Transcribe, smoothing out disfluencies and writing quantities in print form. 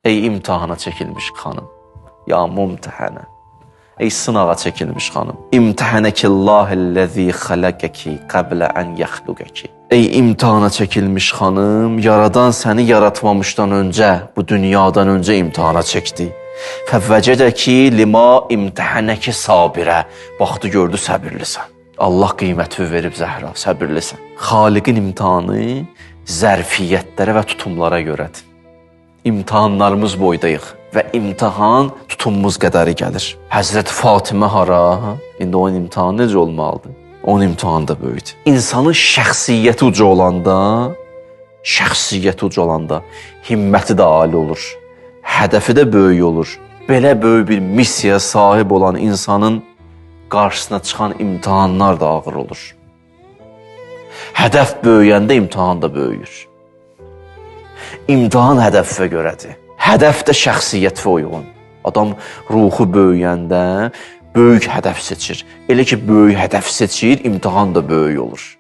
Ey imtihana çəkilmiş xanım, ya mumtəhənə. Ey sınağa çəkilmiş xanım. İmtəhənəkillahəl-ləzi xaləqəki qəblə ən yəxluqəki. Ey imtihana çəkilmiş xanım, yaradan səni yaratmamışdan öncə, bu dünyadan öncə imtihana çəkdi. Fəvvəcədəki lima imtəhənəki sabirə. Baxdı, gördü səbirlisən. Allah qiyməti verib Zəhra, səbirlisən. Xaliqin imtihanı zərfiyyətlərə və tutumlara görədir. İmtihanlarımız boydayıq və imtihan tutumumuz qədəri gəlir. Həzrət Fatimə hara? İndi onun imtihanı necə olmalıdır? Onun imtihanı da böyükdür. İnsanın şəxsiyyəti uca olanda himməti də ali olur. Hədəfi də böyük olur. Belə böyük bir missiyaya sahib olan insanın qarşısına çıxan imtihanlar da ağır olur. Hədəf böyüyəndə imtihan da böyüyür. İmtihan hədəfə görədir. Hədəf də şəxsiyyətə uyğun. Adam ruhu böyüyəndə böyük hədəf seçir. Elə ki, böyük hədəf seçir, imtihan da böyük olur.